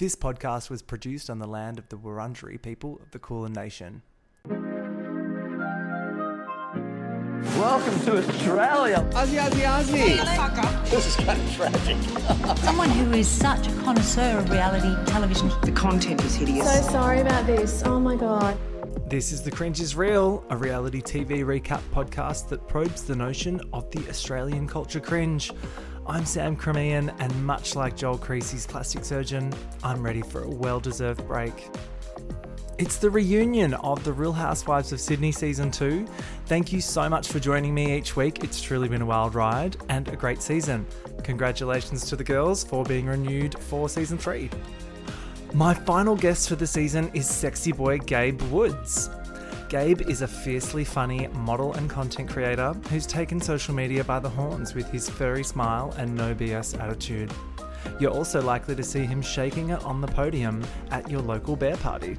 This podcast was produced on the land of the Wurundjeri people of the Kulin Nation. Welcome to Australia. Aussie. This is kind of tragic. Someone who is such a connoisseur of reality television. The content is hideous. So sorry about this. Oh my God. This is The Cringe is Real, a reality TV recap podcast that probes the notion of the Australian culture cringe. I'm Sam Crimean, and much like Joel Creasy's plastic surgeon, I'm ready for a well-deserved break. It's the reunion of the Real Housewives of Sydney Season 2. Thank you so much for joining me each week. It's truly been a wild ride and a great season. Congratulations to the girls for being renewed for Season 3. My final guest for the season is sexy boy Gabe Woods. Gabe is a fiercely funny model and content creator who's taken social media by the horns with his furry smile and no BS attitude. You're also likely to see him shaking it on the podium at your local bear party.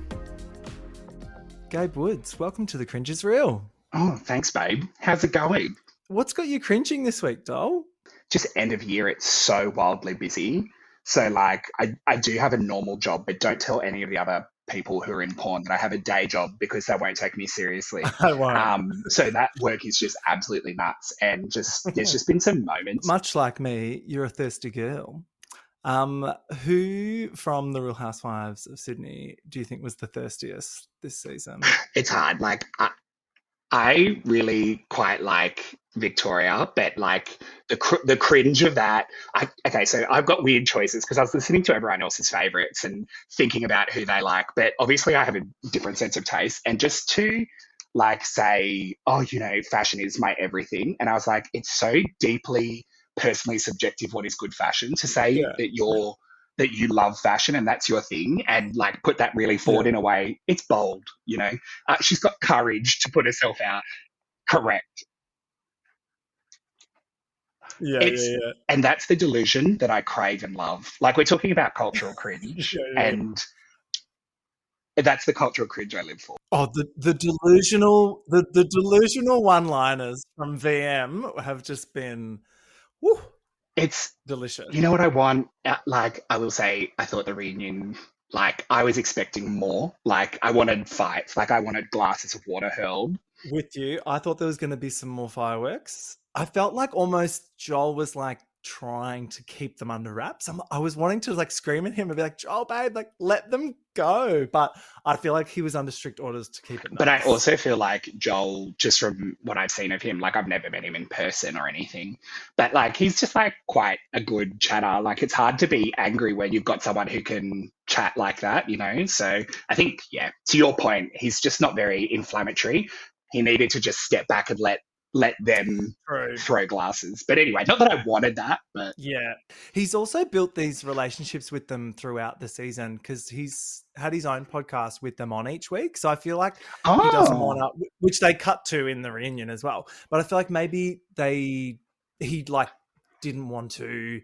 Gabe Woods, welcome to The Cringe is Real. Oh, thanks, babe. How's it going? What's got you cringing this week, doll? Just end of year, it's so wildly busy. So, I do have a normal job, but don't tell any of the other people who are in porn that I have a day job because they won't take me seriously. I won't. So that work is just absolutely nuts. And there's just been some moments. Much like me, you're a thirsty girl. Who from the Real Housewives of Sydney do you think was the thirstiest this season? It's hard. I really quite like Victoria, but the cringe of that. So I've got weird choices because I was listening to everyone else's favorites and thinking about who they like, but obviously I have a different sense of taste. And just to say, fashion is my everything, and I was like, it's so deeply personally subjective what is good fashion. To say that you love fashion and that's your thing, and put that really forward in a way, it's bold, she's got courage to put herself out. Correct. And that's the delusion that I crave and love. We're talking about cultural cringe, and that's the cultural cringe I live for. Oh, the delusional one-liners from VM have just been, whew. It's delicious. You know what I want? I will say, I thought the reunion, I was expecting more. I wanted fights. I wanted glasses of water hurled. With you, I thought there was going to be some more fireworks. I felt like almost Joel was trying to keep them under wraps. I was wanting to scream at him and be like, Joel, babe, let them go. But I feel like he was under strict orders to keep it nice. But I also feel like Joel, just from what I've seen of him, I've never met him in person or anything, but he's just quite a good chatter. It's hard to be angry when you've got someone who can chat like that, So I think, to your point, he's just not very inflammatory. He needed to just step back and let them throw glasses. But anyway, not that I wanted that, but... Yeah. He's also built these relationships with them throughout the season because he's had his own podcast with them on each week. So I feel like he doesn't want to... Which they cut to in the reunion as well. But I feel like maybe he didn't want to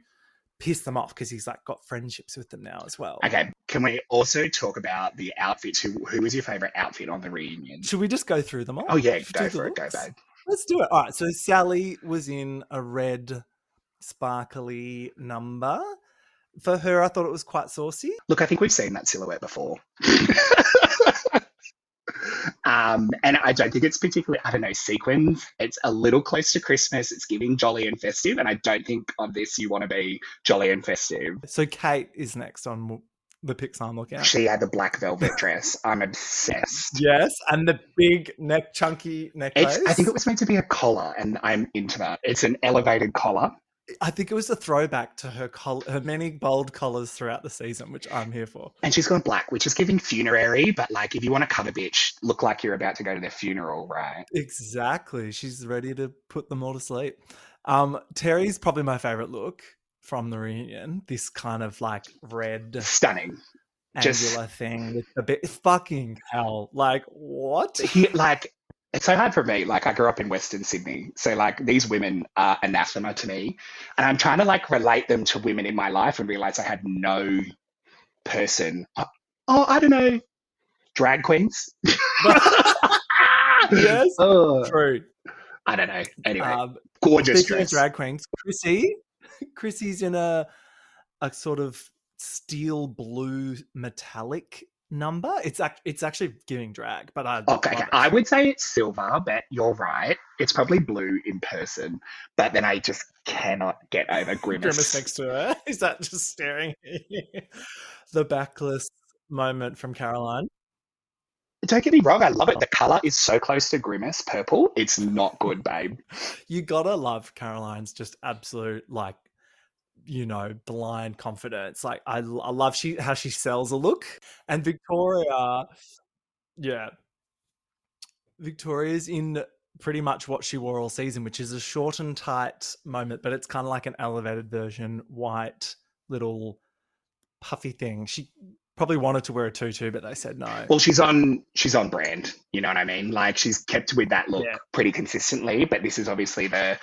piss them off because he's got friendships with them now as well. Okay. Can we also talk about the outfits? Who was your favourite outfit on the reunion? Should we just go through them all? Oh, yeah. Go for it. Go, babe. Let's do it. All right. So Sally was in a red sparkly number. For her, I thought it was quite saucy. Look, I think we've seen that silhouette before. And I don't think it's particularly, sequins. It's a little close to Christmas. It's giving jolly and festive. And I don't think on this you want to be jolly and festive. So Kate is next on the pics I'm looking at. She had the black velvet dress. I'm obsessed. Yes, and the big chunky necklace. I think it was meant to be a collar, and I'm into that. It's an elevated collar. I think it was a throwback to her many bold collars throughout the season, which I'm here for. And she's gone black, which is giving funerary, but if you want to cut a bitch, look like you're about to go to their funeral, right? Exactly. She's ready to put them all to sleep. Terry's probably my favourite look from the reunion. This kind of red... Stunning. Angular thing with the bit... Fucking hell. What? It's so hard for me. I grew up in Western Sydney. So, these women are anathema to me. And I'm trying to, relate them to women in my life and realize I had no person. I don't know. Drag queens? Yes. True. I don't know. Anyway, gorgeous dress. Drag queens. Chrissy's in a sort of steel blue metallic number. It's actually giving drag, but I Okay, love okay. it. I would say it's silver, but you're right. It's probably blue in person, but then I just cannot get over Grimace Grimace. next to her. Is that just staring at you? The backless moment from Caroline. Don't get me wrong, I love it. The color is so close to Grimace purple. It's not good, babe. You gotta love Caroline's just absolute, like, blind confidence. Like, I love how she sells a look. And Victoria, yeah, Victoria's in pretty much what she wore all season, which is a short and tight moment, but it's kind of like an elevated version, white little puffy thing. She probably wanted to wear a tutu, but they said no. Well, she's on brand, you know what I mean? Like she's kept with that look pretty consistently, but this is obviously the,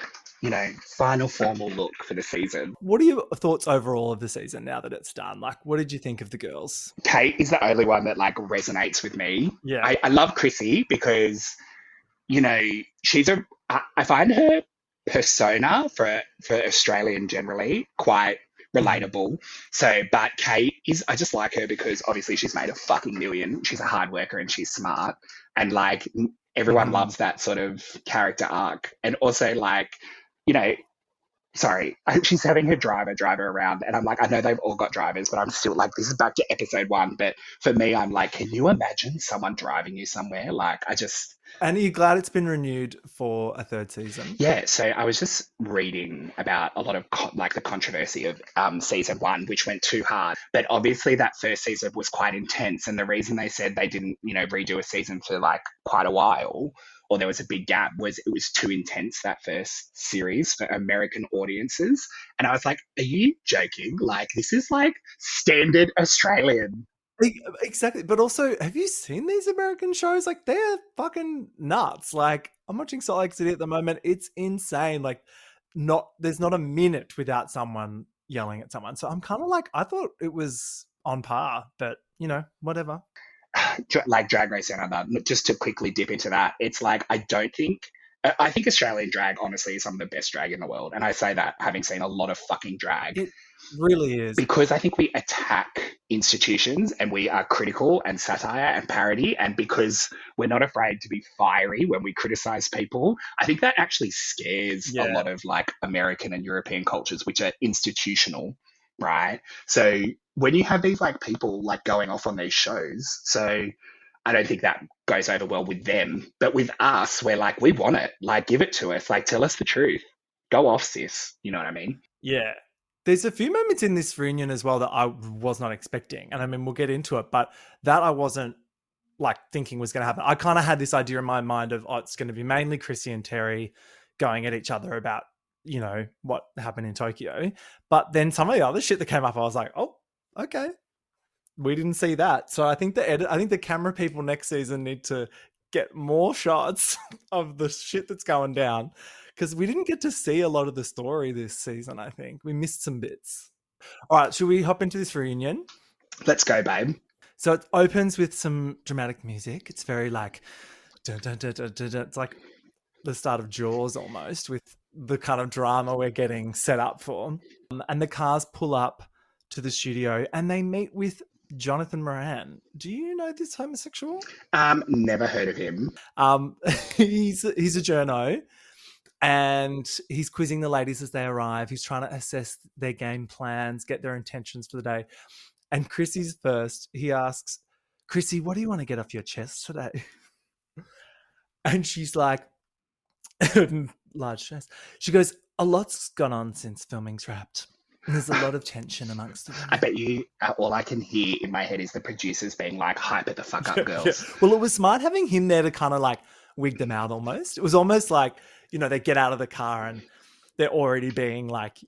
final formal look for the season. What are your thoughts overall of the season now that it's done? Like, what did you think of the girls? Kate is the only one that like resonates with me. Yeah. I love Chrissy because, she's I find her persona for Australian generally quite relatable. So, but Kate I just like her because obviously she's made a fucking million. She's a hard worker and she's smart. And like everyone loves that sort of character arc. And also like, she's having her driver drive her around. And I'm like, I know they've all got drivers, but I'm still like, this is back to episode 1. But for me, I'm like, can you imagine someone driving you somewhere? Like, And are you glad it's been renewed for a 3rd season? Yeah, so I was just reading about a lot of the controversy of season 1, which went too hard. But obviously that first season was quite intense. And the reason they said they didn't, redo a season for like quite a while, or there was a big gap, was it was too intense, that first series for American audiences. And I was like, are you joking? Like, this is like standard Australian. Exactly. But also, have you seen these American shows? Like, they're fucking nuts. Like, I'm watching Salt Lake City at the moment. It's insane. Like, there's not a minute without someone yelling at someone. So I'm kind of like, I thought it was on par, but whatever. Like Drag Race and other, just to quickly dip into that, it's like, I think Australian drag, honestly, is some of the best drag in the world. And I say that having seen a lot of fucking drag. It really is. Because I think we attack institutions and we are critical and satire and parody. And because we're not afraid to be fiery when we criticize people, I think that actually scares a lot of like American and European cultures, which are institutional, right? So when you have these like people like going off on these shows, so I don't think that goes over well with them. But with us, we're like, we want it. Like, give it to us. Like, tell us the truth. Go off, sis. You know what I mean? Yeah. There's a few moments in this reunion as well that I was not expecting. And I mean, we'll get into it, but that I wasn't like thinking was going to happen. I kind of had this idea in my mind of, it's going to be mainly Chrissy and Terry going at each other about, what happened in Tokyo. But then some of the other shit that came up, I was like, oh, okay. We didn't see that. So I think the camera people next season need to get more shots of the shit that's going down, because we didn't get to see a lot of the story this season. I think we missed some bits. All right, should we hop into this reunion? Let's go, babe. So it opens with some dramatic music. It's very like, dun, dun, dun, dun, dun, dun. It's like the start of Jaws almost, with the kind of drama we're getting set up for. And the cars pull up to the studio and they meet with Jonathan Moran. Do you know this homosexual? Never heard of him. He's a journo, and he's quizzing the ladies as they arrive. He's trying to assess their game plans, get their intentions for the day. And Chrissy's first. He asks, Chrissy, what do you want to get off your chest today? And she's like, large chest. She goes, a lot's gone on since filming's wrapped. There's a lot of tension amongst them. I bet you all I can hear in my head is the producers being like, hype it the fuck up, girls. Yeah. Well, it was smart having him there to kind of like wig them out almost. It was almost like, they get out of the car and they're already being like,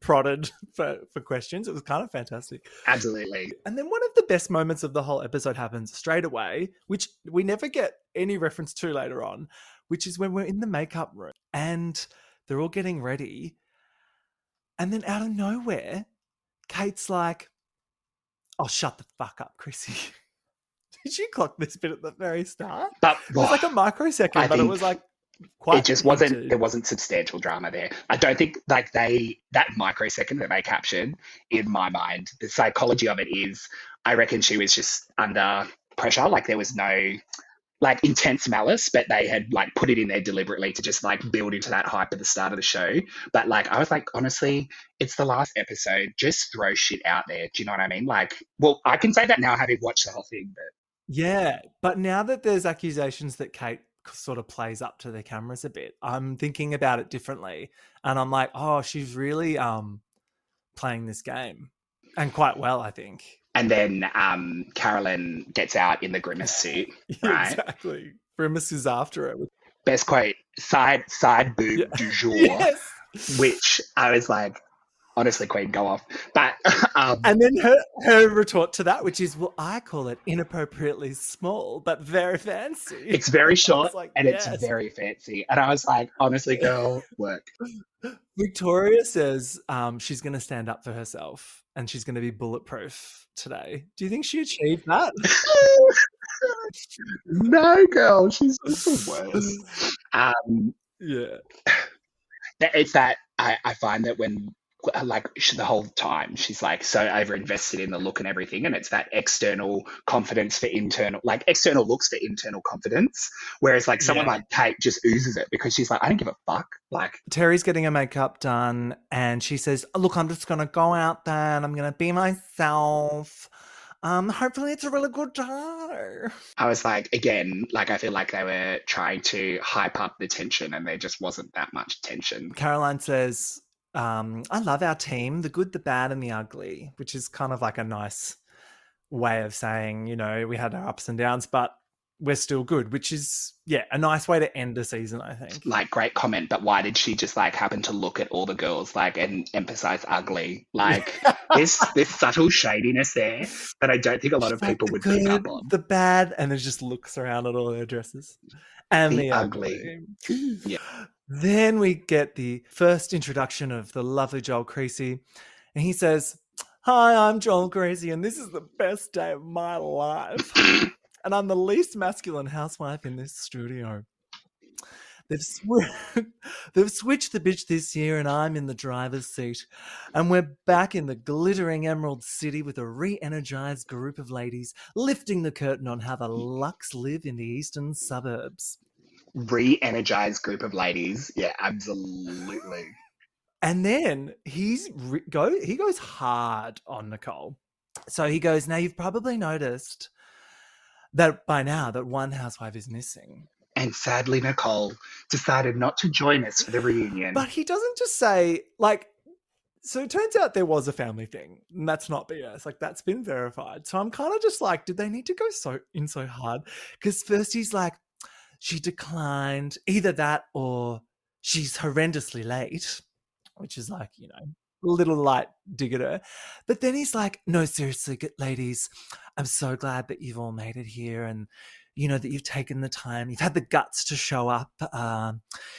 prodded for questions. It was kind of fantastic. Absolutely. And then one of the best moments of the whole episode happens straight away, which we never get any reference to later on, which is when we're in the makeup room and they're all getting ready. And then out of nowhere, Kate's like, oh, shut the fuck up, Chrissy. Did you clock this bit at the very start? But it was like a microsecond, but it was like... quite it just wasn't, hinted. there wasn't substantial drama there. I don't think like that microsecond that they captured, in my mind, the psychology of it is, I reckon she was just under pressure. Like there was no like intense malice, but they had like put it in there deliberately to just like build into that hype at the start of the show. But like I was like, honestly, it's the last episode. Just throw shit out there. Do you know what I mean? Like, well, I can say that now having watched the whole thing, but Yeah, but now that there's accusations that Kate sort of plays up to the cameras a bit, I'm thinking about it differently, and I'm like, oh, she's really playing this game, and quite well, I think. and then Carolyn gets out in the grimace suit, right? Exactly. Grimace is after it. Best quote, side boob du jour, Yes. which I was like, honestly, Queen, go off. But And then her retort to that, which is, well, I call it inappropriately small, but very fancy. It's very short like, and yes. it's very fancy. And I was like, honestly, girl, work. Victoria says she's going to stand up for herself and she's going to be bulletproof today. Do you think she achieved that? No, girl, she's just the worst. Yeah. It's that I find that when like the whole time she's like so over invested in the look and everything, and it's that external confidence for internal, like external looks for internal confidence, whereas like someone like Kate just oozes it because she's like, I don't give a fuck. Like Terry's getting her makeup done and she says, look, I'm just gonna go out there and I'm gonna be myself. Hopefully it's a really good day. I was like, again, like I feel like they were trying to hype up the tension and there just wasn't that much tension. Caroline says, I love our team, the good, the bad, and the ugly, which is kind of like a nice way of saying, you know, we had our ups and downs, but we're still good, which is, yeah, a nice way to end a season, I think. Like, great comment, but why did she just like happen to look at all the girls like and emphasize ugly? Like there's subtle shadiness there that I don't think a lot of people would pick up on. The bad, and then just looks around at all their dresses. And the ugly. Yeah. Then we get the first introduction of the lovely Joel Creasy. And he says, hi, I'm Joel Creasy, and this is the best day of my life. And I'm the least masculine housewife in this studio. They've switched the bitch this year, and I'm in the driver's seat. And we're back in the glittering Emerald City with a re-energized group of ladies lifting the curtain on how the Lux live in the eastern suburbs. Re-energized group of ladies. Yeah, absolutely. And then he goes hard on Nicole. So he goes, now you've probably noticed that by now that one housewife is missing. And sadly, Nicole decided not to join us for the reunion. But he doesn't just say, like, so it turns out there was a family thing. And that's not BS. Like, that's been verified. So I'm kind of just like, did they need to go so hard? Because first he's like, she declined, either that or she's horrendously late, which is like, you know, a little light dig at her. But then he's like, no, seriously, ladies, I'm so glad that you've all made it here and, you know, that you've taken the time, you've had the guts to show up,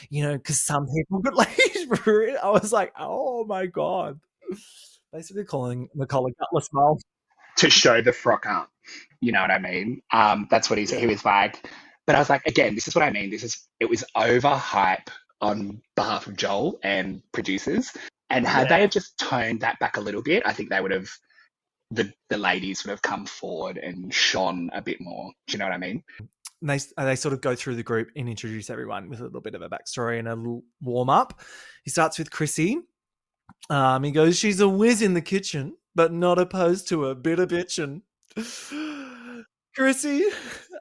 you know, because some people get late. I was like, oh my God. Basically calling Nicole a gutless mole. To show the frock up. You know what I mean? That's what he said. He was like, but I was like, again, this is what I mean. It was overhype on behalf of Joel and producers. And had they have just toned that back a little bit, I think they would have, the ladies would have come forward and shone a bit more. Do you know what I mean? They sort of go through the group and introduce everyone with a little bit of a backstory and a little warm up. He starts with Chrissy. He goes, she's a whiz in the kitchen, but not opposed to a bit of bitchin'. Chrissy,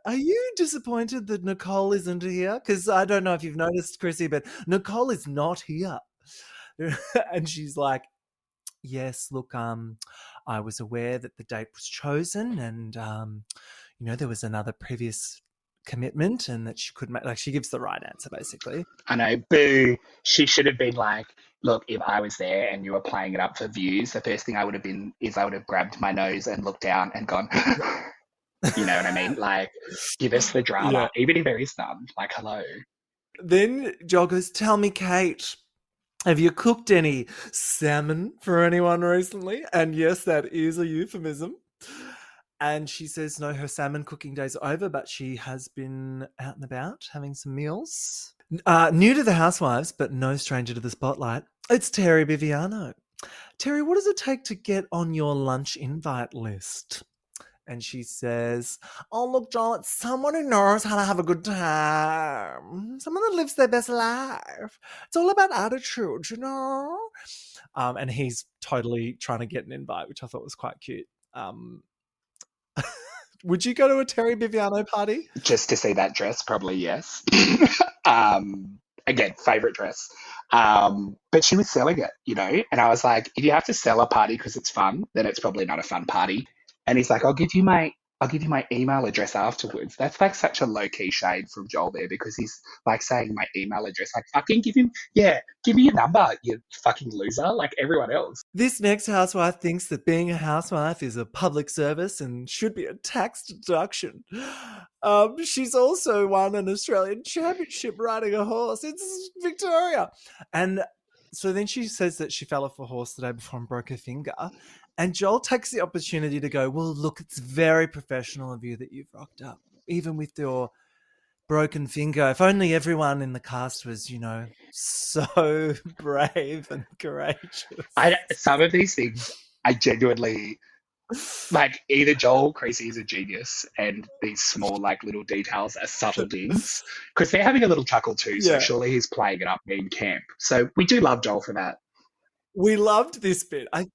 are you disappointed that Nicole isn't here? Because I don't know if you've noticed, Chrissy, but Nicole is not here. And she's like, yes, look, I was aware that the date was chosen and, you know, there was another previous commitment and that she could make, like, she gives the right answer, basically. I know, boo. She should have been like, look, if I was there and you were playing it up for views, the first thing I would have been is I would have grabbed my nose and looked down and gone, you know what I mean? Like, give us the drama, even if there is none. Like, hello. Then Joel goes, tell me, Kate, have you cooked any salmon for anyone recently? And yes, that is a euphemism. And she says, no, her salmon cooking days are over, but she has been out and about having some meals. New to the Housewives, but no stranger to the spotlight, it's Terry Biviano. Terry, what does it take to get on your lunch invite list? And she says, oh, look, Joel, it's someone who knows how to have a good time. Someone that lives their best life. It's all about attitude, you know? And he's totally trying to get an invite, which I thought was quite cute. Would you go to a Terry Biviano party? Just to see that dress, probably yes. Again, favorite dress. But she was selling it, and I was like, if you have to sell a party because it's fun, then it's probably not a fun party. And he's like, I'll give you my email address afterwards. That's like such a low key shade from Joel there, because he's like saying my email address, like fucking give me your number, you fucking loser, like everyone else. This next housewife thinks that being a housewife is a public service and should be a tax deduction. She's also won an Australian championship riding a horse. It's Victoria. And so then she says that she fell off a horse the day before and broke her finger. And Joel takes the opportunity to go, well, look, it's very professional of you that you've rocked up, even with your broken finger. If only everyone in the cast was, so brave and courageous. Some of these things, I genuinely, like, either Joel Creasy is a genius and these small, like, little details are subtle digs, because they're having a little chuckle too, so surely he's playing it up being camp. So we do love Joel for that. We loved this bit. I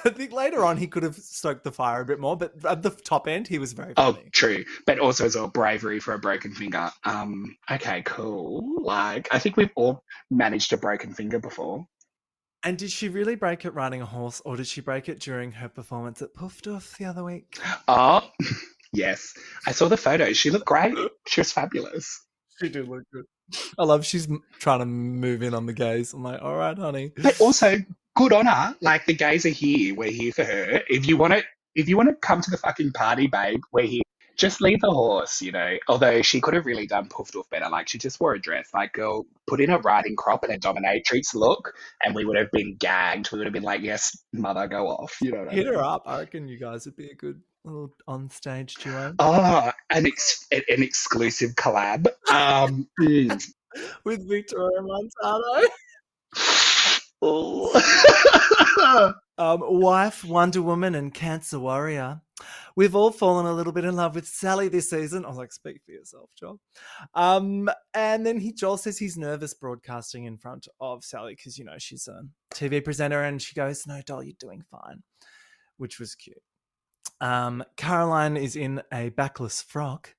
think later on he could have stoked the fire a bit more, but at the top end he was very funny. Oh, true. But also as well, bravery for a broken finger. Okay, cool. Like, I think we've all managed a broken finger before. And did she really break it riding a horse, or did she break it during her performance at Puff Duff the other week? Oh, yes. I saw the photos. She looked great. She was fabulous. She did look good. I love she's trying to move in on the gays. I'm like, all right, honey. But also, good on her. Like, the gays are here. We're here for her. If you want to come to the fucking party, babe, we're here. Just leave the horse, Although she could have really done Puffed Off better. Like, she just wore a dress. Like, girl, put in a riding crop and a dominatrix look, and we would have been gagged. We would have been like, yes, mother, go off. You know what I mean? Hit her up. I reckon you guys would be a good little on-stage duo. Oh, an exclusive collab. With Victoria Montano. Wife, Wonder Woman, and Cancer Warrior. We've all fallen a little bit in love with Sally this season. I was like, speak for yourself, Joel. And then Joel says he's nervous broadcasting in front of Sally because, she's a TV presenter, and she goes, no, doll, you're doing fine, which was cute. Caroline is in a backless frock.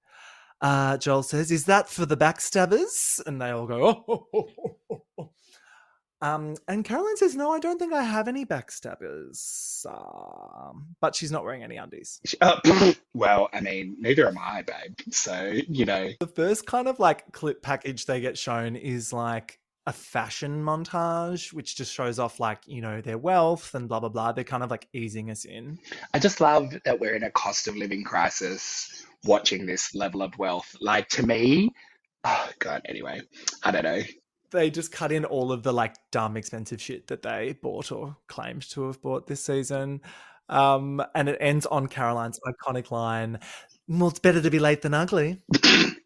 Joel says, is that for the backstabbers? And they all go, oh. And Caroline says, no, I don't think I have any backstabbers. But she's not wearing any undies. Well, I mean, neither am I, babe. So, The first kind of like clip package they get shown is like a fashion montage, which just shows off like, their wealth and blah, blah, blah. They're kind of like easing us in. I just love that we're in a cost of living crisis watching this level of wealth. Like, to me, oh God, anyway, I don't know. They just cut in all of the like dumb expensive shit that they bought or claimed to have bought this season. And it ends on Caroline's iconic line, well, it's better to be late than ugly.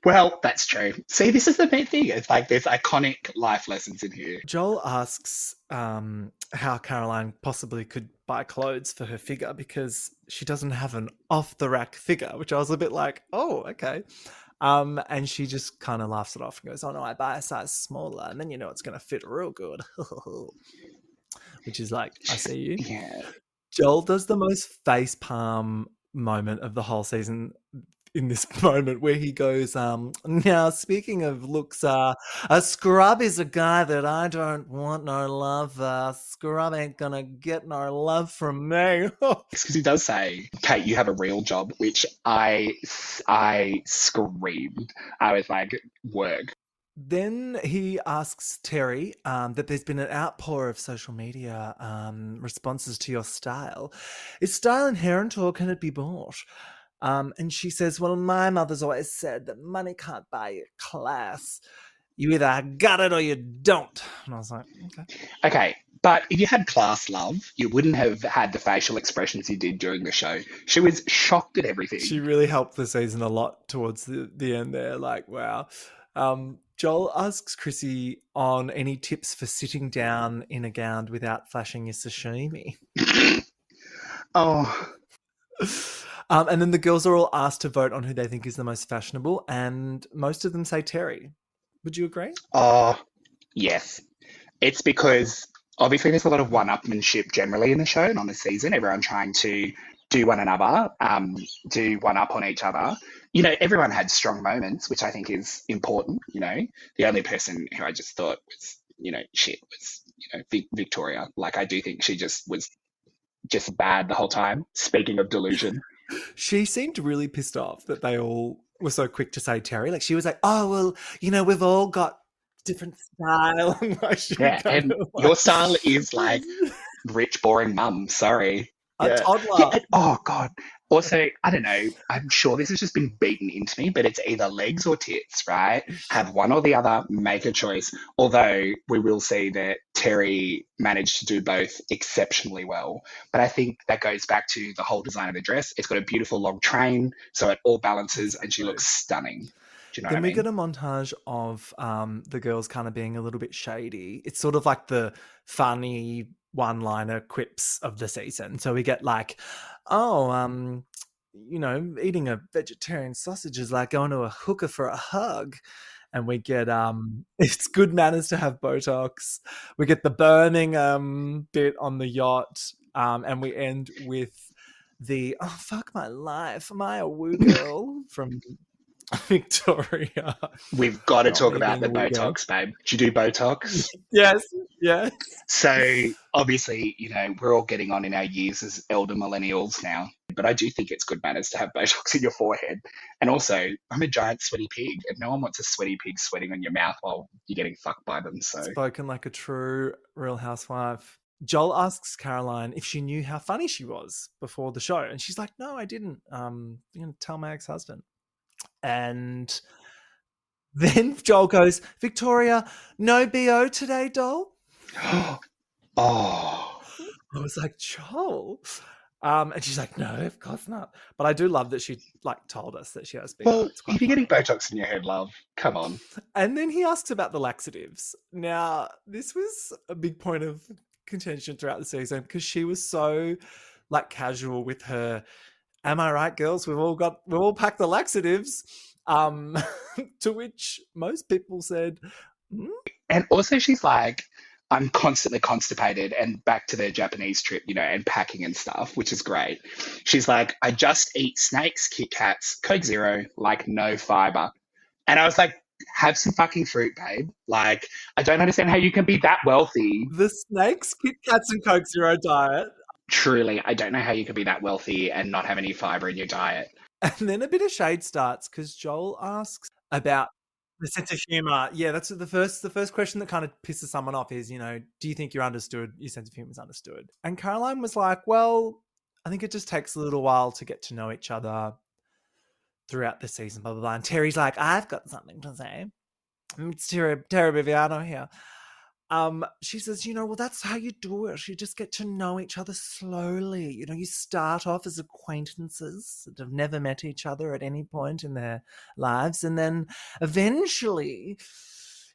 Well, that's true. See, this is the main thing. It's like there's iconic life lessons in here. Joel asks how Caroline possibly could buy clothes for her figure because she doesn't have an off-the-rack figure, which I was a bit like, oh, okay. And she just kind of laughs it off and goes, oh no, I buy a size smaller and then it's going to fit real good. Which is like, I see you. Yeah. Joel does the most facepalm moment of the whole season in this moment where he goes, now speaking of looks, a scrub is a guy that I don't want no love. Scrub ain't gonna get no love from me. Because he does say, Kate, you have a real job, which I screamed. I was like, work. Then he asks Terry that there's been an outpour of social media responses to your style. Is style inherent or can it be bought? And she says, well, my mother's always said that money can't buy you class. You either got it or you don't. And I was like, okay. Okay, But if you had class love, you wouldn't have had the facial expressions you did during the show. She was shocked at everything. She really helped the season a lot towards the end there. Like, wow. Joel asks Chrissy on any tips for sitting down in a gown without flashing your sashimi. Oh, And then the girls are all asked to vote on who they think is the most fashionable, and most of them say Terry. Would you agree? oh, yes. It's because obviously there's a lot of one-upmanship generally in the show and on the season. Everyone trying to do one another, do one up on each other. You know, everyone had strong moments, which I think is important. You know, the only person who I just thought was, shit was, Victoria. Like, I do think she just was just bad the whole time. Speaking of delusion. She seemed really pissed off that they all were so quick to say Terry. Like, she was like, oh, well, we've all got different style. Yeah, and your style is like rich, boring mum. Sorry. A toddler. Yeah, oh, God. Also, I don't know. I'm sure this has just been beaten into me, but it's either legs or tits, right? Have one or the other, make a choice. Although we will see that Terry managed to do both exceptionally well. But I think that goes back to the whole design of the dress. It's got a beautiful long train, so it all balances and she looks stunning. Do you know Then what I we mean? get a montage of the girls kind of being a little bit shady. It's sort of like the funny one-liner quips of the season. So we get like, eating a vegetarian sausage is like going to a hooker for a hug. And we get it's good manners to have Botox. We get the burning bit on the yacht, and we end with the oh fuck my life, am I a woo girl from Victoria. We've got to Not talk me about the being a woo girl. Botox, babe. Do you do Botox? Yes. So obviously, we're all getting on in our years as elder millennials now. But I do think it's good manners to have Botox in your forehead. And also, I'm a giant sweaty pig, and no one wants a sweaty pig sweating on your mouth while you're getting fucked by them. So Spoken like a true Real Housewife. Joel asks Caroline if she knew how funny she was before the show. And she's like, no, I didn't. I'm going to tell my ex-husband. And then Joel goes, Victoria, no BO today, doll? oh, I was like, Joel? And she's like, no, of course not. But I do love that she told us that she has BO. well, if you're getting Botox in your head, love, come on. And then he asks about the laxatives. Now, this was a big point of contention throughout the season because she was so casual with her. Am I right, girls? We've all packed the laxatives. To which most people said, And also she's like, I'm constantly constipated, and back to their Japanese trip, and packing and stuff, which is great. She's like, I just eat snakes, Kit Kats, Coke Zero, like no fiber. And I was like, have some fucking fruit, babe. Like, I don't understand how you can be that wealthy. the snakes, Kit Kats and Coke Zero diet. Truly, I don't know how you can be that wealthy and not have any fiber in your diet. And then a bit of shade starts because Joel asks about the sense of humor. Yeah, that's the first question that kind of pisses someone off is, do you think you're understood? Your sense of humor is understood. And Caroline was like, well, I think it just takes a little while to get to know each other throughout the season, blah, blah, blah. And Terry's like, I've got something to say. It's Terry Viviano here. She says, well, that's how you do it. You just get to know each other slowly. You start off as acquaintances that have never met each other at any point in their lives. And then eventually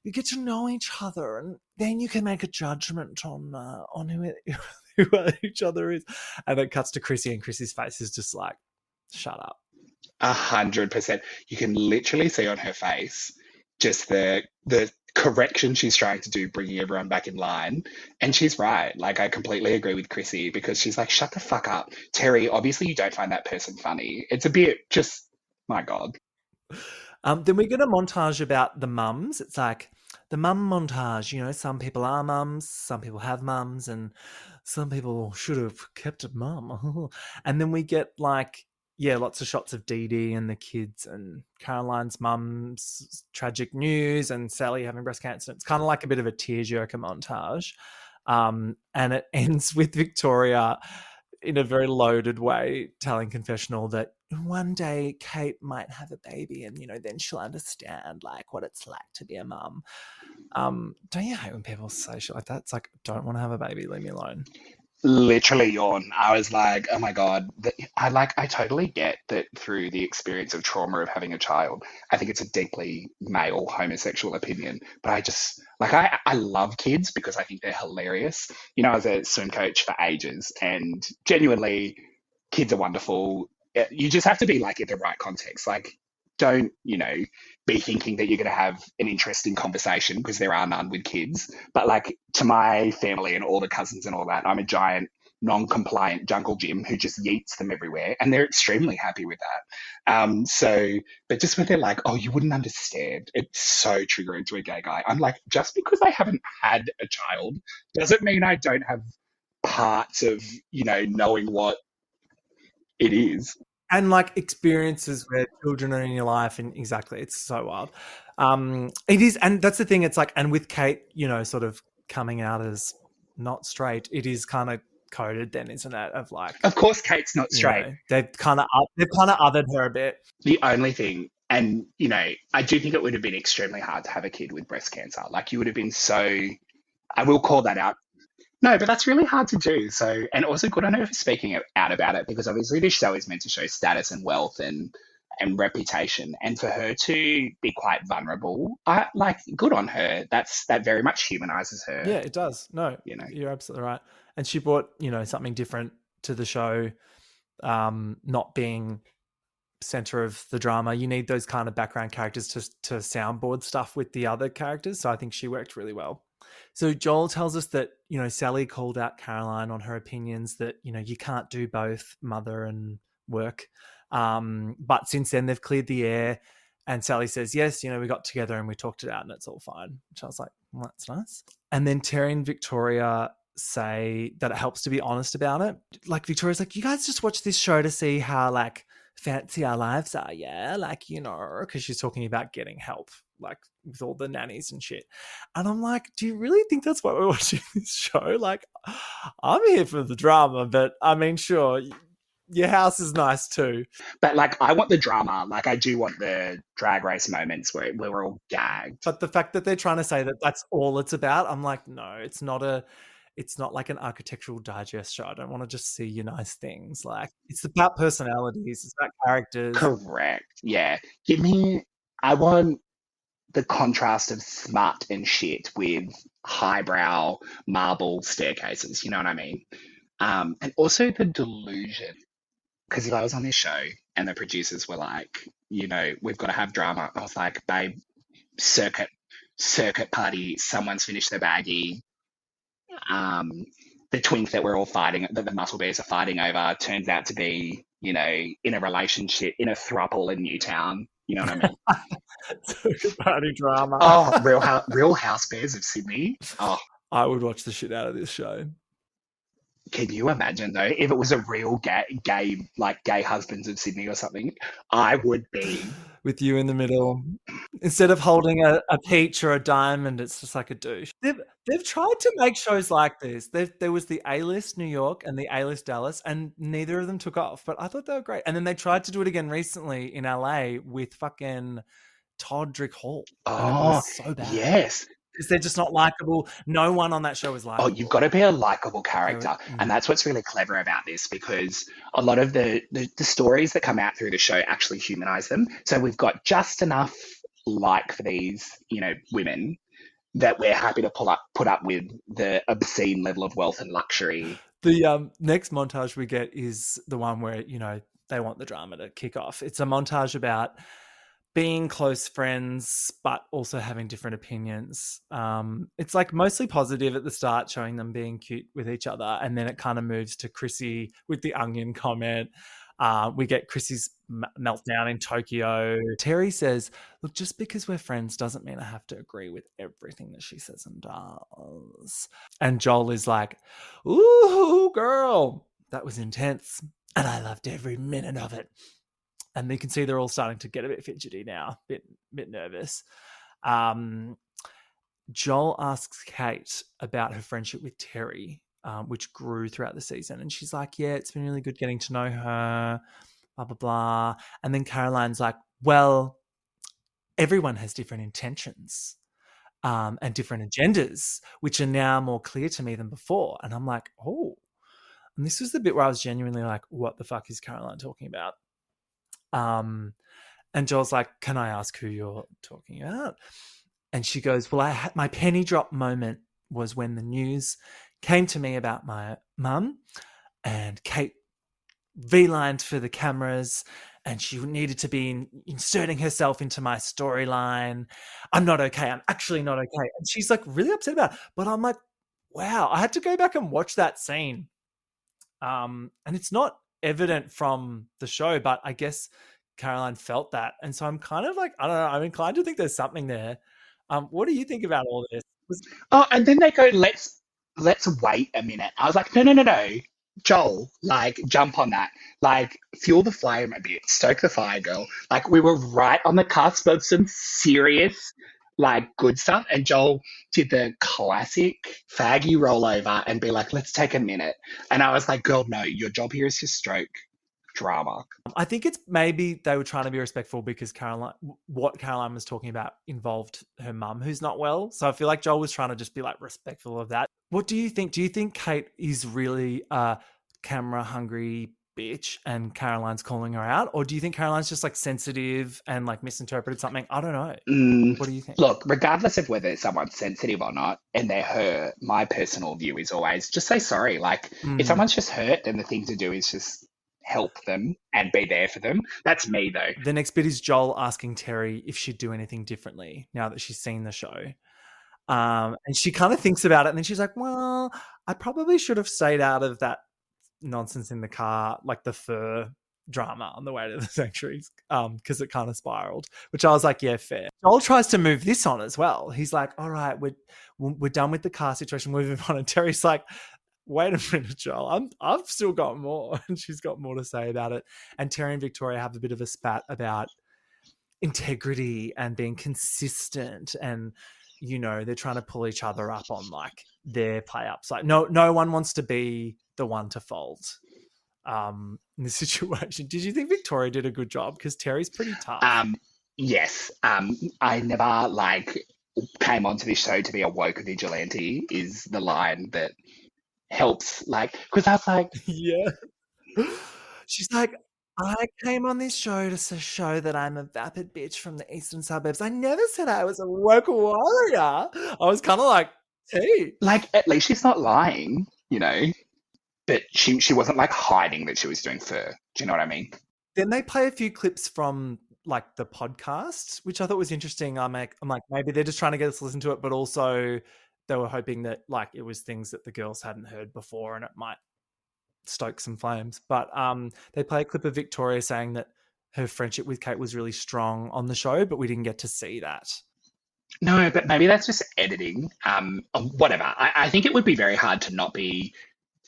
you get to know each other, and then you can make a judgment on who each other is. And it cuts to Chrissy, and Chrissy's face is just like, shut up. 100%. You can literally see on her face just the correction she's trying to do, bringing everyone back in line. And she's right. Like, I completely agree with Chrissy because she's like, shut the fuck up. Terry, obviously you don't find that person funny. It's a bit just, my God. Then we get a montage about the mums. It's like the mum montage. Some people are mums, some people have mums, and some people should have kept a mum. And then we get lots of shots of Dee Dee and the kids and Caroline's mum's tragic news and Sally having breast cancer. It's kind of like a bit of a tearjerker montage. And it ends with Victoria in a very loaded way, telling confessional that one day Kate might have a baby and, then she'll understand like what it's like to be a mum. Don't you hate when people say shit like that? It's like, don't want to have a baby, leave me alone. Literally yawn. I was like, oh my God. I totally get that through the experience of trauma of having a child. I think it's a deeply male homosexual opinion. But I just like I love kids because I think they're hilarious. I was a swim coach for ages and genuinely kids are wonderful. You just have to be like in the right context. Like don't, be thinking that you're going to have an interesting conversation because there are none with kids. But like to my family and all the cousins and all that, I'm a giant non-compliant jungle gym who just yeets them everywhere and they're extremely happy with that. But just when they're like, oh, you wouldn't understand, it's so triggering to a gay guy. I'm like, just because I haven't had a child doesn't mean I don't have parts of, knowing what it is. And like experiences where children are in your life, and exactly, it's so wild. It is, and that's the thing. It's like, and with Kate, sort of coming out as not straight, it is kind of coded, then, isn't it? Of like, of course, Kate's not straight. They've kind of othered her a bit. The only thing, and I do think it would have been extremely hard to have a kid with breast cancer. Like you would have been so. I will call that out. No, but that's really hard to do. So, and also good on her for speaking out about it because obviously this show is meant to show status and wealth and reputation, and for her to be quite vulnerable, good on her. That very much humanizes her. Yeah, it does. No, you're absolutely right. And she brought something different to the show, not being center of the drama. You need those kind of background characters to soundboard stuff with the other characters. So I think she worked really well. So Joel tells us that, Sally called out Caroline on her opinions that, you can't do both mother and work. But since then they've cleared the air and Sally says, yes, we got together and we talked it out and it's all fine. Which I was like, well, that's nice. And then Terry and Victoria say that it helps to be honest about it. Like Victoria's like, you guys just watch this show to see how like fancy our lives are. Yeah. Like, because she's talking about getting help, like with all the nannies and shit. And I'm like, do you really think that's why we're watching this show? Like, I'm here for the drama, but I mean, sure, your house is nice too. But like, I want the drama. Like, I do want the drag race moments where we're all gagged. But the fact that they're trying to say that that's all it's about, I'm like, no, it's not like an architectural digest show. I don't want to just see your nice things. Like, it's about personalities, it's about characters. Correct. Yeah. I want the contrast of smut and shit with highbrow marble staircases. You know what I mean? And also the delusion. Because if I was on this show and the producers were like, we've got to have drama, I was like, babe, circuit party, someone's finished their baggie. The twink that we're all fighting, that the muscle bears are fighting over, turns out to be, in a relationship, in a throuple in Newtown. You know what I mean? Party drama. Oh, Real Housewives of Sydney. Oh, I would watch the shit out of this show. Can you imagine though, if it was a real gay husbands of Sydney or something? I would be with you in the middle. Instead of holding a peach or a diamond, it's just like a douche. They've tried to make shows like this. There was the A-list New York and the A-list Dallas, and neither of them took off. But I thought they were great. And then they tried to do it again recently in LA with fucking Todrick Hall. Oh, it was so bad. Yes. Because they're just not likable. No one on that show is likable. Oh, you've got to be a likable character. And that's what's really clever about this, because a lot of the stories that come out through the show actually humanize them. So we've got just enough like for these, women that we're happy to put up with the obscene level of wealth and luxury. The next montage we get is the one where, they want the drama to kick off. It's a montage about being close friends, but also having different opinions. It's like mostly positive at the start, showing them being cute with each other. And then it kind of moves to Chrissy with the onion comment. We get Chrissy's meltdown in Tokyo. Terry says, look, just because we're friends doesn't mean I have to agree with everything that she says and does. And Joel is like, ooh, girl, that was intense. And I loved every minute of it. And you can see they're all starting to get a bit fidgety now, bit nervous. Joel asks Kate about her friendship with Terry. which grew throughout the season. And she's like, yeah, it's been really good getting to know her, blah, blah, blah. And then Caroline's like, well, everyone has different intentions and different agendas, which are now more clear to me than before. And I'm like, oh. And this was the bit where I was genuinely like, what the fuck is Caroline talking about? And Joel's like, can I ask who you're talking about? And she goes, well, my penny drop moment was when the news came to me about my mum, and Kate V-lined for the cameras and she needed to be inserting herself into my storyline. I'm not okay. I'm actually not okay. And she's like really upset about it. But I'm like, wow, I had to go back and watch that scene. And it's not evident from the show, but I guess Caroline felt that. And so I'm kind of like, I don't know, I'm inclined to think there's something there. What do you think about all this? Oh, and then they go, let's wait a minute. I was like, no. Joel, like, jump on that. Like, fuel the flame a bit. Stoke the fire, girl. Like, we were right on the cusp of some serious, like, good stuff. And Joel did the classic faggy rollover and be like, let's take a minute. And I was like, girl, no, your job here is to stroke drama. I think it's maybe they were trying to be respectful because what Caroline was talking about involved her mum who's not well. So I feel like Joel was trying to just be like respectful of that. What do you think? Do you think Kate is really a camera hungry bitch and Caroline's calling her out? Or do you think Caroline's just like sensitive and like misinterpreted something? I don't know. What do you think? Look, regardless of whether someone's sensitive or not, and they're her, my personal view is always just say sorry. Like, if someone's just hurt, then the thing to do is just help them and be there for them. That's me, though. The next bit is Joel asking Terry if she'd do anything differently now that she's seen the show. And she kind of thinks about it and then she's like, well, I probably should have stayed out of that nonsense in the car, like the fur drama on the way to the sanctuaries, because it kind of spiraled, which I was like, yeah, fair. Joel tries to move this on as well. He's like, all right, we're done with the car situation, moving on. And Terry's like, wait a minute, Joel, I've still got more. And she's got more to say about it. And Terry and Victoria have a bit of a spat about integrity and being consistent, and you know, they're trying to pull each other up on like their play ups. Like no one wants to be the one to fold in this situation. Did you think Victoria did a good job? Because Terry's pretty tough. Yes. I never like came onto this show to be a woke vigilante is the line that helps, like, because I was like, yeah. She's like, I came on this show to show that I'm a vapid bitch from the eastern suburbs. I never said I was a woke warrior. I was kind of like, hey. Like, at least she's not lying, you know? But she wasn't, like, hiding that she was doing fur. Do you know what I mean? Then they play a few clips from, like, the podcast, which I thought was interesting. I'm like, maybe they're just trying to get us to listen to it, but also they were hoping that, like, it was things that the girls hadn't heard before and it might stoke some flames. But they play a clip of Victoria saying that her friendship with Kate was really strong on the show, but we didn't get to see that. No, but maybe that's just editing. Whatever. I think it would be very hard to not be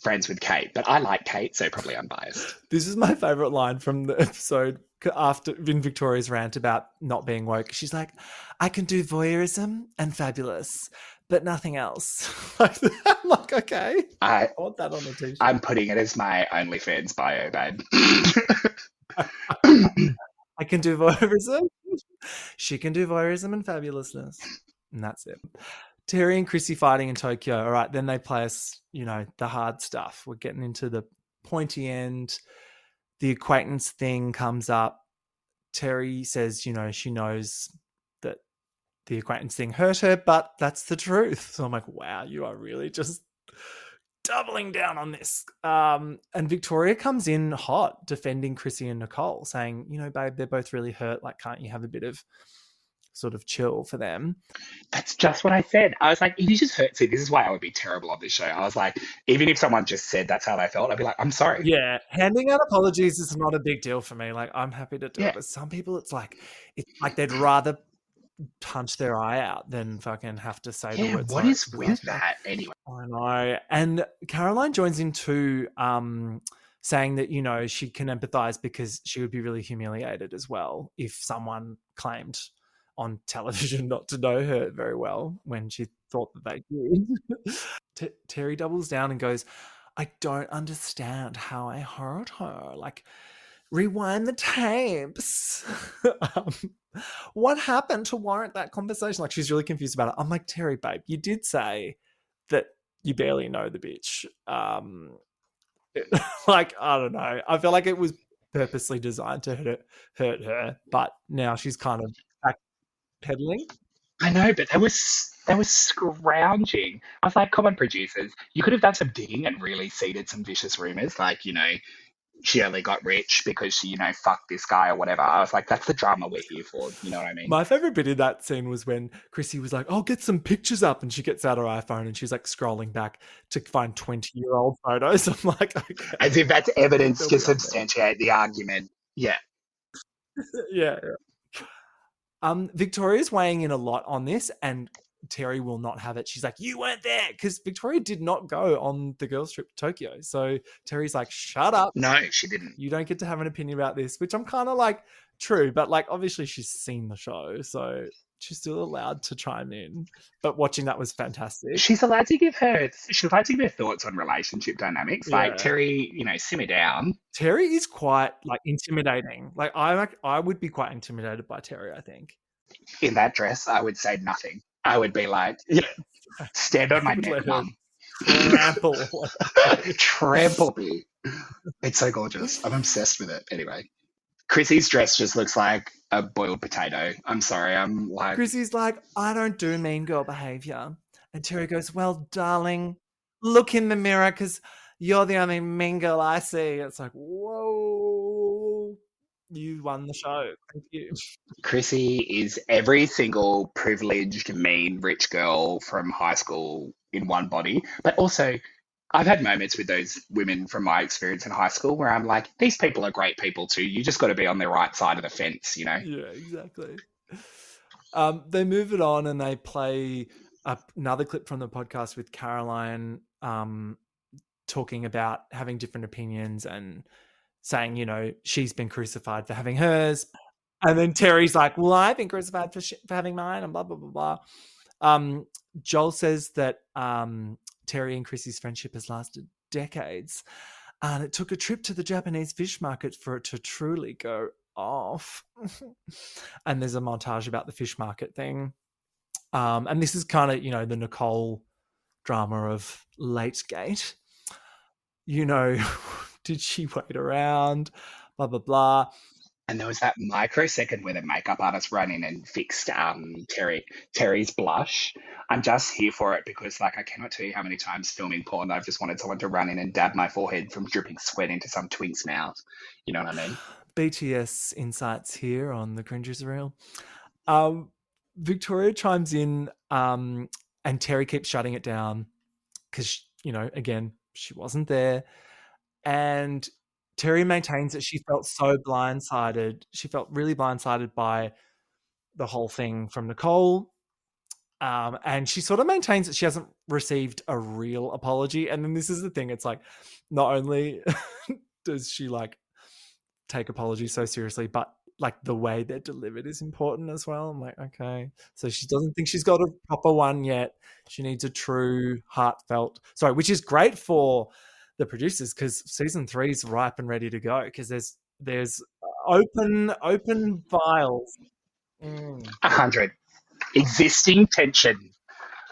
friends with Kate, but I like Kate, so probably unbiased. This is my favorite line from the episode after in Victoria's rant about not being woke. She's like, I can do voyeurism and fabulous, but nothing else. I'm like, okay. I want that on a t-shirt. I'm putting it as my OnlyFans bio, babe. I can do voyeurism. She can do voyeurism and fabulousness. And that's it. Terry and Chrissy fighting in Tokyo. All right, then they play us, you know, the hard stuff. We're getting into the pointy end. The acquaintance thing comes up. Terry says, you know, she knows that the acquaintance thing hurt her, but that's the truth. So I'm like, wow, you are really just doubling down on this. And Victoria comes in hot, defending Chrissy and Nicole, saying, you know, babe, they're both really hurt. Like, can't you have a bit of sort of chill for them? That's just what I said. I was like, if you just hurt, see, this is why I would be terrible on this show. I was like, even if someone just said that's how they felt, I'd be like, I'm sorry. Yeah, handing out apologies is not a big deal for me. Like, I'm happy to do it. But some people, it's like they'd rather punch their eye out than fucking have to say the words. What is with that anyway? I know. And Caroline joins in too, saying that, you know, she can empathize because she would be really humiliated as well if someone claimed on television not to know her very well when she thought that they did. Terry doubles down and goes, I don't understand how I hurt her. Like, rewind the tapes. What happened to warrant that conversation? Like, she's really confused about it. I'm like, Terry, babe, you did say that you barely know the bitch. Like, I don't know. I feel like it was purposely designed to hurt her, but now she's kind of backpedaling. I know, but they were scrounging. I was like, come on, producers, you could have done some digging and really seeded some vicious rumors, like, you know, she only got rich because she, you know, fucked this guy or whatever. I was like, that's the drama we're here for. You know what I mean? My favorite bit in that scene was when Chrissy was like, I'll get some pictures up. And she gets out her iPhone and she's like scrolling back to find 20-year-old photos. I'm like, okay. As if that's evidence to substantiate the argument. Yeah. Yeah. Victoria's weighing in a lot on this, and Terry will not have it. She's like, you weren't there, because Victoria did not go on the girls' trip to Tokyo. So Terry's like, shut up. No, she didn't. You don't get to have an opinion about this, which I'm kind of like, true. But like, obviously she's seen the show, so she's still allowed to chime in. But watching that was fantastic. She's allowed to give her thoughts on relationship dynamics. Yeah. Like, Terry, you know, simmer down. Terry is quite like intimidating. Like, I would be quite intimidated by Terry, I think. In that dress, I would say nothing. I would be like, yeah, stand on my neck, mum. Trample me. It's so gorgeous. I'm obsessed with it. Anyway, Chrissy's dress just looks like a boiled potato. I'm sorry. I'm like... Chrissy's like, I don't do mean girl behavior. And Terry goes, well, darling, look in the mirror because you're the only mean girl I see. It's like, whoa. You won the show. Thank you. Chrissy is every single privileged, mean, rich girl from high school in one body. But also, I've had moments with those women from my experience in high school where I'm like, these people are great people too. You just got to be on the right side of the fence, you know? Yeah, exactly. They move it on and they play another clip from the podcast with Caroline talking about having different opinions and saying, you know, she's been crucified for having hers. And then Terry's like, well, I've been crucified for having mine and blah, blah, blah, blah. Joel says that Terry and Chrissy's friendship has lasted decades. And it took a trip to the Japanese fish market for it to truly go off. And there's a montage about the fish market thing. And this is kind of, you know, the Nicole drama of Lategate. You know, did she wait around? Blah, blah, blah. And there was that microsecond where the makeup artist ran in and fixed Terry's blush. I'm just here for it because, like, I cannot tell you how many times filming porn I've just wanted someone to run in and dab my forehead from dripping sweat into some twink's mouth. You know what I mean? BTS insights here on the Cringe is Real. Victoria chimes in and Terry keeps shutting it down because, you know, again, she wasn't there. And Terry maintains that she felt so blindsided. She felt really blindsided by the whole thing from Nicole. And she sort of maintains that she hasn't received a real apology. And then this is the thing. It's like, not only does she like take apologies so seriously, but like the way they're delivered is important as well. I'm like, okay. So she doesn't think she's got a proper one yet. She needs a true heartfelt, which is great for the producers because season 3 is ripe and ready to go because there's open files. 100 existing tension.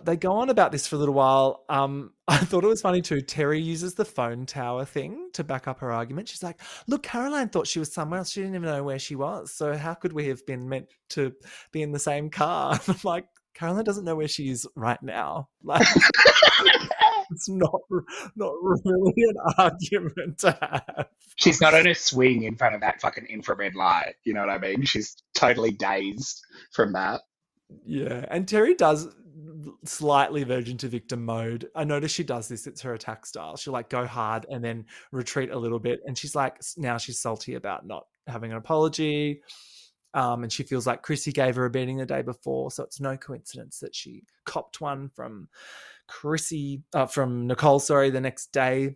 They go on about this for a little while. I thought it was funny too. Terry uses the phone tower thing to back up her argument. She's like, look, Caroline thought she was somewhere else. She didn't even know where she was. So how could we have been meant to be in the same car? I'm like, Caroline doesn't know where she is right now. Like, it's not really an argument to have. She's not on a swing in front of that fucking infrared light. You know what I mean? She's totally dazed from that. Yeah, and Terry does slightly verge into victim mode. I notice she does this. It's her attack style. She'll like go hard and then retreat a little bit. And she's like, now she's salty about not having an apology. And she feels like Chrissy gave her a beating the day before. So it's no coincidence that she copped one from Nicole, the next day.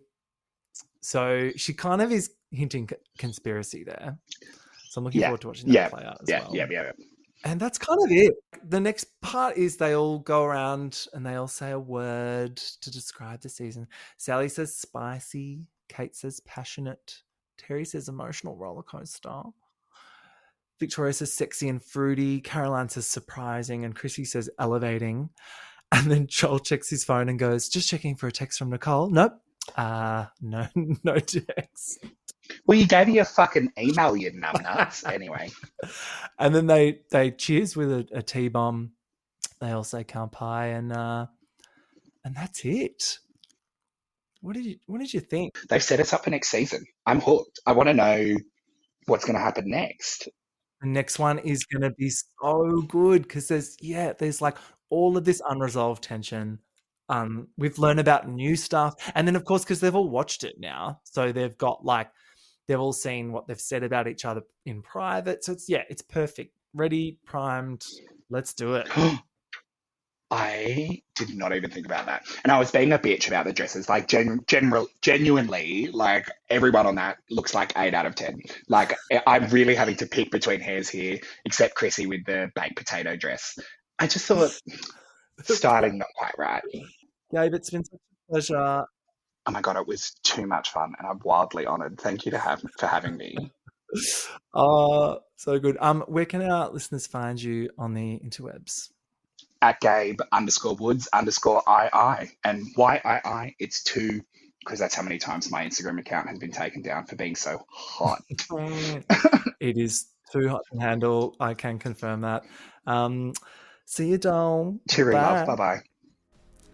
So she kind of is hinting conspiracy there. So I'm looking forward to watching that play out as well. Yeah. And that's kind of it. The next part is they all go around and they all say a word to describe the season. Sally says spicy. Kate says passionate. Terry says emotional roller coaster. Victoria says sexy and fruity. Caroline says surprising. And Chrissy says elevating. And then Joel checks his phone and goes, just checking for a text from Nicole. Nope. No text. Well, you gave me a fucking email, you numbnuts. Anyway. And then they cheers with a T-bomb. They all say kampai, and that's it. What did you think? They've set us up for next season. I'm hooked. I want to know what's going to happen next. The next one is going to be so good because there's like all of this unresolved tension. We've learned about new stuff, and then of course because they've all watched it now, so they've all seen what they've said about each other in private. So it's perfect, ready, primed. Let's do it. I did not even think about that, and I was being a bitch about the dresses. Like genuinely, like everyone on that looks like 8 out of 10. Like I'm really having to pick between hairs here, except Chrissy with the baked potato dress. I just thought styling not quite right. Gabe, it's been such a pleasure. Oh my God, it was too much fun, and I'm wildly honoured. Thank you for having me. So good. Where can our listeners find you on the interwebs? At Gabe_Woods_II. And why it's 2, because that's how many times my Instagram account has been taken down for being so hot. It is too hot to handle. I can confirm that. See you, doll. Cheery love. Bye-bye.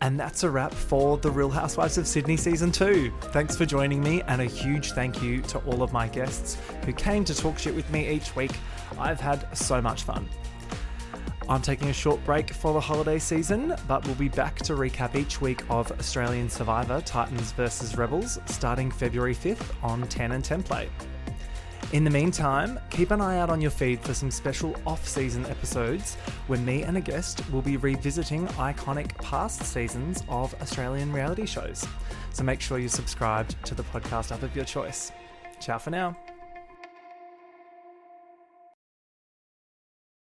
And that's a wrap for The Real Housewives of Sydney Season 2. Thanks for joining me, and a huge thank you to all of my guests who came to talk shit with me each week. I've had so much fun. I'm taking a short break for the holiday season, but we'll be back to recap each week of Australian Survivor Titans vs Rebels starting February 5th on 10 and 10 Play. In the meantime, keep an eye out on your feed for some special off-season episodes when me and a guest will be revisiting iconic past seasons of Australian reality shows. So make sure you're subscribed to the podcast app of your choice. Ciao for now.